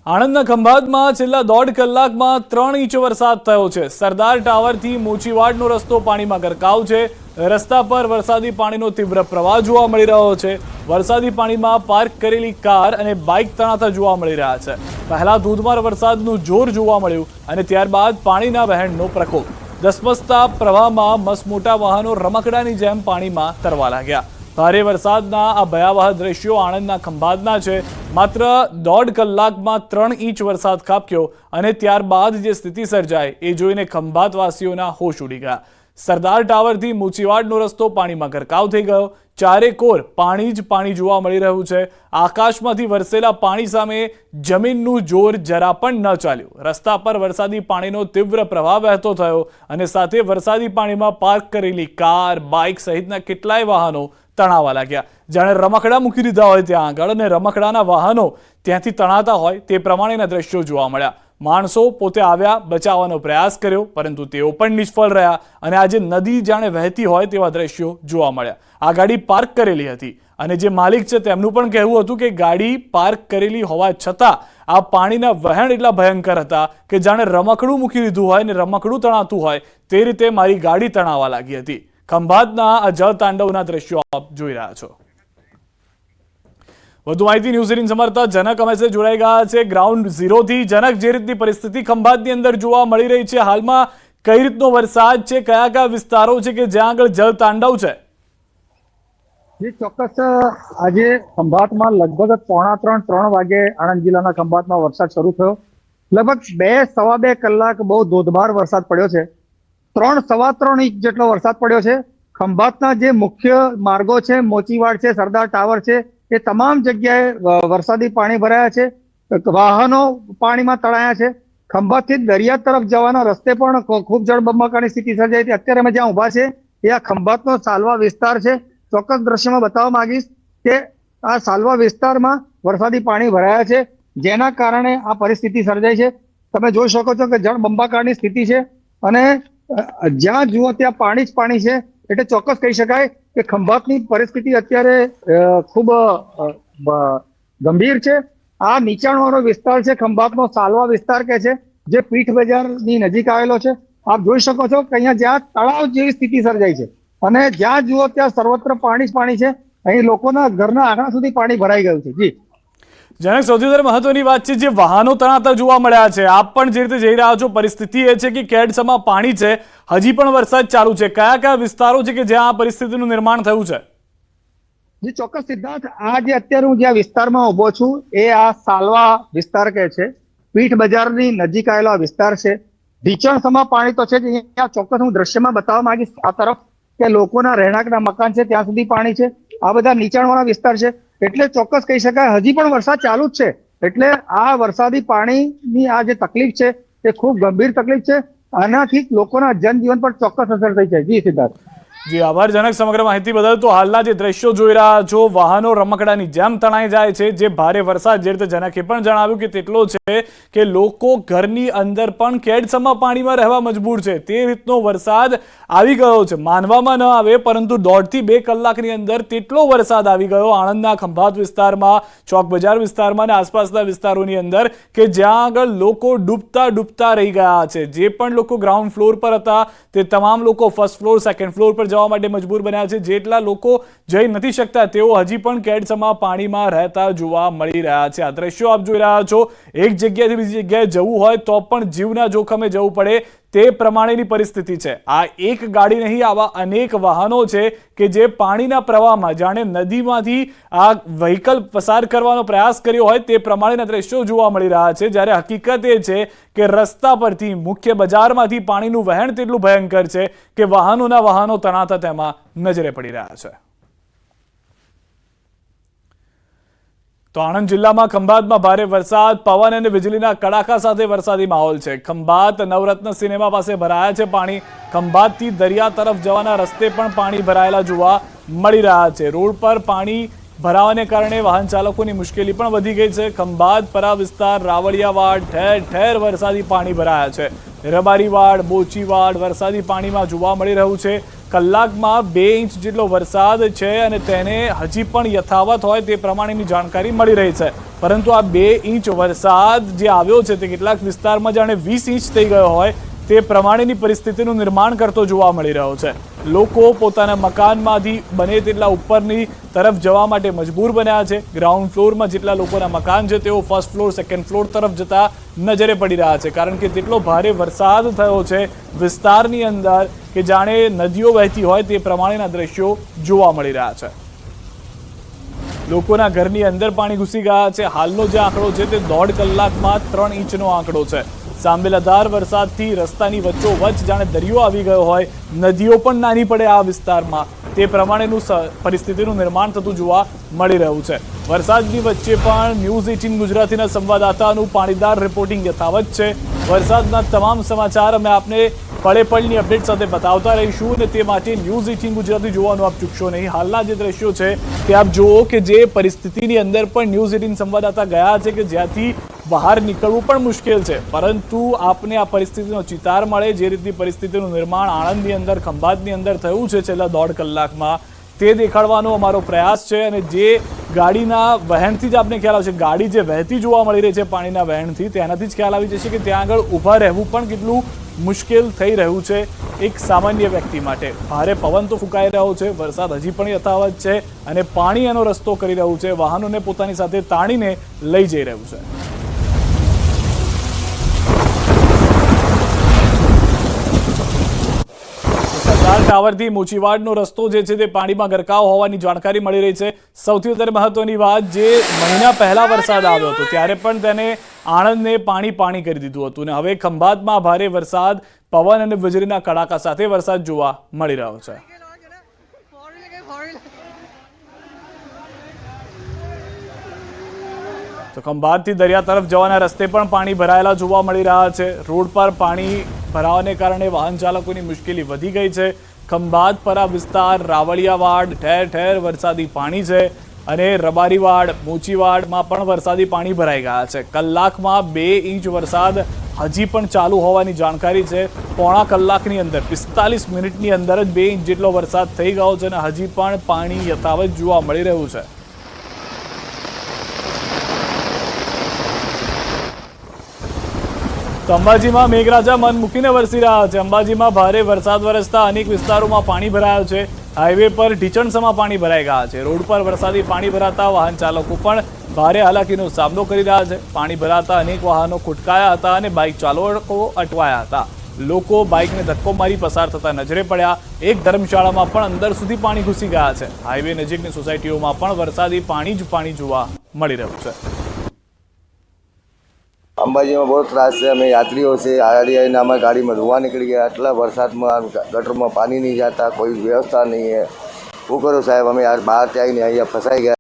આણંદના ખંભાતમાં છેલ્લા 1.5 કલાકમાં 3 ઇંચ વરસાદ થયો છે। સરદાર ટાવરથી મોચીવાડનો રસ્તો પાણીમાં ગરકાવ છે। રસ્તા પર વરસાદી પાણીનો તીવ્ર પ્રવાહ જોવા મળી રહ્યો છે। વરસાદી પાણીમાં પાર્ક કરેલી કાર અને બાઇક તણાતા જોવા મળી રહ્યા છે। પહેલા ધોધમાર વરસાદનું જોર જોવા મળ્યું અને ત્યારબાદ પાણીના વહેણનો પ્રકોપ। ધસમસતા પ્રવાહમાં મસમોટા વાહનો રમકડાની જેમ પાણીમાં તરવા લાગ્યા। ભારે વરસાદના આ ભયાવહ દ્રશ્યો આણંદના ખંભાતના છે। માત્ર 1.5 કલાકમાં 3 ઇંચ વરસાદ ખાબક્યો અને ત્યારબાદ જે સ્થિતિ સર્જાઈ એ જોઈને ખંભાતવાસીઓના હોશ ઉડી ગયા। સરદાર ટાવરથી મોચીવાડનો રસ્તો પાણીમાં ગરકાવ થઈ ગયો। ચારેકોર પાણી જ પાણી જોવા મળી રહ્યું છે। આકાશમાંથી વરસેલા પાણી સામે જમીનનું જોર જરા પણ ન ચાલ્યું। રસ્તા પર વરસાદી પાણીનો તીવ્ર પ્રવાહ વહેતો થયો અને સાથે વરસાદી પાણીમાં પાર્ક કરેલી કાર, બાઇક સહિતના કેટલાય વાહનો તણાવા લાગ્યા। જાણે રમકડા મૂકી દીધા હોય ત્યાં આગળ અને રમકડાના વાહનો ત્યાંથી તણાતા હોય તે પ્રમાણેના દ્રશ્યો જોવા મળ્યા। માણસો પોતે આવ્યા, બચાવવાનો પ્રયાસ કર્યો, પરંતુ તેઓ પણ નિષ્ફળ રહ્યા અને આજે નદી જાણે વહેતી હોય તેવા દ્રશ્યો જોવા મળ્યા। આ ગાડી પાર્ક કરેલી હતી અને જે માલિક છે તેમનું પણ કહેવું હતું કે ગાડી પાર્ક કરેલી હોવા છતાં આ પાણીના વહેણ એટલા ભયંકર હતા કે જાણે રમકડું મૂકી દીધું હોય ને રમકડું તણાતું હોય તે રીતે મારી ગાડી તણાવા લાગી હતી। ખંભાતના આ જળતાંડવના દ્રશ્યો આપ જોઈ રહ્યા છો। વધુ માહિતી ન્યૂઝ 18 સમર્થક જનક અમે સાથે જોડાઈ ગયા છે ગ્રાઉન્ડ ઝીરોથી। જનક, જે રીતની પરિસ્થિતિ ખંભાતની અંદર જોવા મળી રહી છે હાલમાં, કઈ રીતનો વરસાદ છે, કયા કયા વિસ્તારો છે કે જ્યાં આગળ જળતાંડવ છે? જી ચોક્કસ, આજે ખંભાતમાં લગભગ 2:45-3 વાગે આણંદ જિલ્લાના ખંભાતમાં વરસાદ શરૂ થયો। લગભગ 2-2.5 કલાક બહુ ધોધમાર વરસાદ પડ્યો છે। 3-3.25 ઇંચ જેટલો વરસાદ પડ્યો છે। ખંભાતના જે મુખ્ય માર્ગો છે, મોચીવાડ છે, સરદાર ટાવર છે, એ તમામ જગ્યાએ વરસાદી પાણી ભરાયા છે। વાહનો પાણીમાં તણાયા છે। ખંભાતથી દરિયા તરફ જવાના રસ્તે પણ ખૂબ જળબંબાકારની સ્થિતિ સર્જાઈ હતી। અત્યારે અમે જ્યાં ઊભા છે એ આ ખંભાતનો સાલવા વિસ્તાર છે। ચોક્કસ દ્રશ્યમાં બતાવવા માંગીશ કે આ સાલવા વિસ્તારમાં વરસાદી પાણી ભરાયા છે, જેના કારણે આ પરિસ્થિતિ સર્જાઈ છે। તમે જોઈ શકો છો કે જળબંબાકારની સ્થિતિ છે અને જ્યાં જુઓ ત્યાં પાણી જ પાણી છે। એટલે ચોક્કસ કહી શકાય કે ખંભાતની પરિસ્થિતિ અત્યારે ખૂબ ગંભીર છે। આ નીચાણવાળો વિસ્તાર છે, ખંભાતનો સાલવા વિસ્તાર કે છે, જે પીઠ બજારની નજીક આવેલો છે। આપ જોઈ શકો છો કે અહીંયા જ્યાં તળાવ જેવી સ્થિતિ સર્જાઈ છે અને જ્યાં જુઓ ત્યાં સર્વત્ર પાણી જ પાણી છે। અહીં લોકોના ઘરના આંગણા સુધી પાણી ભરાઈ ગયું છે। જી જનક, સૌથી વધારે મહત્વની વાત છે જે વાહનો તણાતા જોવા મળ્યા છે। આપ પણ જે રીતે જઈ રહ્યા છો, પરિસ્થિતિ એ છે કે કેડસમાં પાણી છે, હજી પણ વરસાદ ચાલુ છે। કયા કયા વિસ્તારો છે કે જ્યાં આ પરિસ્થિતિનું નિર્માણ થયું છે? જી ચોક્કસ સિદ્ધાર્થ, આ જે અત્યારે હું જ્યાં વિસ્તારમાં ઉભો છું એ આ સાલવા વિસ્તાર કે છે, પીઠ બજારની નજીક આવેલો આ વિસ્તાર છે। ઢીચણસમાં પાણી તો છે જ। અહીંયા ચોક્કસ હું દ્રશ્યમાં બતાવવા માંગીશ આ તરફ કે લોકોના રહેણાંકના મકાન છે ત્યાં સુધી પાણી છે। આ બધા નીચાણવાળા વિસ્તાર છે, એટલે ચોક્કસ કહી શકાય હજી પણ વરસાદ ચાલુ જ છે। એટલે આ વરસાદી પાણીની આ જે તકલીફ છે તે ખૂબ ગંભીર તકલીફ છે। આનાથી લોકોના જનજીવન પર ચોક્કસ અસર થઈ છે। જી સિદ્ધાર્થ। જી આભાર જનક, સમગ્ર માહિતી બદલ। તો હાલના જે દ્રશ્યો જોઈ રહ્યા છો, વાહનો રમકડાની જેમ તણાઈ જાય છે। જે ભારે વરસાદ, જે રીતે જનકે પણ જણાવ્યું કે તેટલો છે કે લોકો ઘરની અંદર પણ કેડસમાં પાણીમાં રહેવા મજબૂર છે, તે રીતનો વરસાદ આવી ગયો છે। માનવામાં ન આવે પરંતુ 1.5 થી 2 કલાકની અંદર તેટલો વરસાદ આવી ગયો આણંદના ખંભાત વિસ્તારમાં, ચોક બજાર વિસ્તારમાં અને આસપાસના વિસ્તારોની અંદર કે જ્યાં આગળ લોકો ડૂબતા રહી ગયા છે। જે પણ લોકો ગ્રાઉન્ડ ફ્લોર પર હતા તે તમામ લોકો ફર્સ્ટ ફ્લોર, સેકન્ડ ફ્લોર પર જવા માટે મજબૂર બન્યા છે। જેટલા લોકો જઈ નથી શકતા તેઓ હજી પણ કેડસમાં પાણીમાં રહેતા જોવા મળી રહ્યા છે। આ દ્રશ્યો આપ જોઈ રહ્યા છો, એક જગ્યાએથી બીજી જગ્યાએ જવું હોય તો પણ જીવના જોખમે જવું પડે તે પ્રમાણેની પરિસ્થિતિ છે। આ એક ગાડી નહીં, આવા અનેક વાહનો છે કે જે પાણીના પ્રવાહમાં જાણે નદીમાંથી આ વ્હીકલ પસાર કરવાનો પ્રયાસ કર્યો હોય તે પ્રમાણેના દ્રશ્યો જોવા મળી રહ્યા છે। જ્યારે હકીકત એ છે કે રસ્તા પરથી, મુખ્ય બજારમાંથી પાણીનું વહેણ તેટલું ભયંકર છે કે વાહનો તણાતા તેમાં નજરે પડી રહ્યા છે। તો આણંદ જિલ્લામાં ખંભાતમાં ભારે વરસાદ, પવન અને વીજળીના કડાકા સાથે વરસાદી માહોલ છે। ખંભાત નવરત્ન સિનેમા પાસે ભરાયા છે પાણી। ખંભાતથી દરિયા તરફ જવાના રસ્તે પણ પાણી ભરાયેલા જોવા મળી રહ્યા છે। રોડ પર પાણી ભરાવાને કારણે વાહન ચાલકોની મુશ્કેલી પણ વધી ગઈ છે। ખંભાત પરા વિસ્તાર, રાવળિયાવાડ, ઠેર ઠેર વરસાદી પાણી ભરાયા છે। રબારીવાડ, બોચીવાડ વરસાદી પાણીમાં જોવા મળી રહ્યું છે। કલાકમાં 2 ઇંચ જેટલો વરસાદ છે અને તેને હજી પણ યથાવત હોય તે પ્રમાણેની જાણકારી મળી રહી છે. પરંતુ આ 2 ઇંચ વરસાદ જે આવ્યો છે તે કેટલાક વિસ્તારમાં જાણે 20 ઇંચ થઈ ગયો હોય તે પ્રમાણેની પરિસ્થિતિનું નિર્માણ કરતો જોવા મળી રહ્યો છે. લોકો પોતાના મકાનમાંથી બને તેટલા ઉપરની તરફ જવા માટે મજબૂર બન્યા છે. ગ્રાઉન્ડ ફ્લોરમાં જેટલા લોકોના મકાન છે તેઓ ફર્સ્ટ ફ્લોર સેકન્ડ ફ્લોર તરફ જતા નજરે પડી રહ્યા છે, કારણ કે તેટલો ભારે વરસાદ થયો છે વિસ્તારની અંદર કે જાણે નદીઓ વહેતી હોય તે પ્રમાણેના દ્રશ્યો જોવા મળી રહ્યા છે. લોકોના ઘરની અંદર પાણી ઘૂસી ગયા છે. હાલનો જે આંકડો છે તે 1.5 કલાકમાં 3 ઇંચનો આંકડો છે. સાંબેલાધાર વરસાદથી રસ્તાની વચ્ચોવચ્ચ જાણે દરિયો આવી ગયો હોય, નદીઓ પણ નાની પડે આ વિસ્તારમાં, તે પ્રમાણેનું પરિસ્થિતિનું નિર્માણ થતું જોવા મળી રહ્યું છે. વરસાદની વચ્ચે પણ ન્યૂઝ 18 ગુજરાતીના સંવાદદાતાનું પાણીદાર રિપોર્ટિંગ યથાવત છે. વરસાદના તમામ સમાચાર અમે આપને પળે પળની અપડેટ સાથે બતાવતા રહીશું અને તે માટે ન્યૂઝ 18 ગુજરાતી જોવાનું આપ ચૂકશો નહીં. હાલના જે દ્રશ્યો છે તે આપ જુઓ કે જે પરિસ્થિતિની અંદર પણ ન્યૂઝ 18 સંવાદદાતા ગયા છે કે જ્યાંથી બહાર નીકળવું પણ મુશ્કેલ છે, પરંતુ આપને આ પરિસ્થિતિનો ચિતાર મળે જે રીતની પરિસ્થિતિનું નિર્માણ આણંદની અંદર, ખંભાતની અંદર થયું છે છેલ્લા 1.5 કલાકમાં, તે દેખાડવાનો અમારો પ્રયાસ છે. અને જે ગાડીના વહેણથી જ આપને ખ્યાલ આવશે, ગાડી જે વહેતી જોવા મળી રહી છે પાણીના વહેણથી, તેનાથી જ ખ્યાલ આવી જશે કે ત્યાં આગળ ઊભા રહેવું પણ કેટલું મુશ્કેલ થઈ રહ્યું છે એક સામાન્ય વ્યક્તિ માટે. ભારે પવન તો ફૂંકાઈ રહ્યો છે, વરસાદ હજી પણ યથાવત છે અને પાણી એનો રસ્તો કરી રહ્યું છે, વાહનોને પોતાની સાથે તાણીને લઈ જઈ રહ્યું છે. સરદાર ટાવરથી મોચીવાડનો રસ્તો જે છે તે પાણીમાં ગરકાવ હોવાની જાણકારી મળી રહી છે. સૌથી વધારે મહત્વની વાત, જે મહિના પહેલા વરસાદ આવ્યો હતો ત્યારે પણ તેને આણંદને પાણી કરી દીધું હતું અને હવે ખંભાતમાં ભારે વરસાદ, પવન અને વીજળીના કડાકા સાથે વરસાદ જોવા મળી રહ્યો છે. તો ખંભાતથી દરિયા તરફ જવાના રસ્તે પણ પાણી ભરાયેલા જોવા મળી રહ્યા છે. રોડ પર પાણી ભરાવાને કારણે વાહન ચાલકોની મુશ્કેલી વધી ગઈ છે. ખંભાત પરા વિસ્તાર, રાવળિયાવાડ, ઠેર ઠેર વરસાદી પાણી છે અને રબારીવાડ, મોચીવાડમાં પણ વરસાદી પાણી ભરાઈ ગયા છે. કલાકમાં 2 ઇંચ વરસાદ હજી પણ ચાલુ હોવાની જાણકારી છે. પોણા કલાકની અંદર 45 મિનિટની અંદર જ 2 ઇંચ જેટલો વરસાદ થઈ ગયો છે અને હજી પણ પાણી યથાવત જોવા મળી રહ્યું છે. તો અંબાજીમાં મેઘરાજા મન મૂકીને વરસી રહ્યા છે. અંબાજીમાં ભારે વરસાદ વરસતા અનેક વિસ્તારોમાં પાણી ભરાયો છે. હાઈવે પર ઢીચણસમાં પાણી ભરાઈ ગયા છે. રોડ પર વરસાદી પાણી ભરાતા વાહન ચાલકો પણ ભારે હાલાકીનો સામનો કરી રહ્યા છે. પાણી ભરાતા અનેક વાહનો ખુટકાયા હતા અને બાઇક ચાલકો અટવાયા હતા. લોકો બાઇકને ધક્કો મારી પસાર થતા નજરે પડ્યા. એક ધર્મશાળામાં પણ અંદર સુધી પાણી ઘૂસી ગયા છે. હાઈવે નજીકની સોસાયટીઓમાં પણ વરસાદી પાણી જ પાણી જોવા મળી રહ્યું છે. અંબાજીમાં બહુ ત્રાસ છે. અમે યાત્રીઓ છે, આવીને અમે ગાડીમાં ધોવા નીકળી ગયા. આટલા વરસાદમાં ગટરમાં પાણી નહીં જતા, કોઈ વ્યવસ્થા નહીં. શું કરું સાહેબ, અમે બહારથી આવીને અહીંયા ફસાઈ ગયા.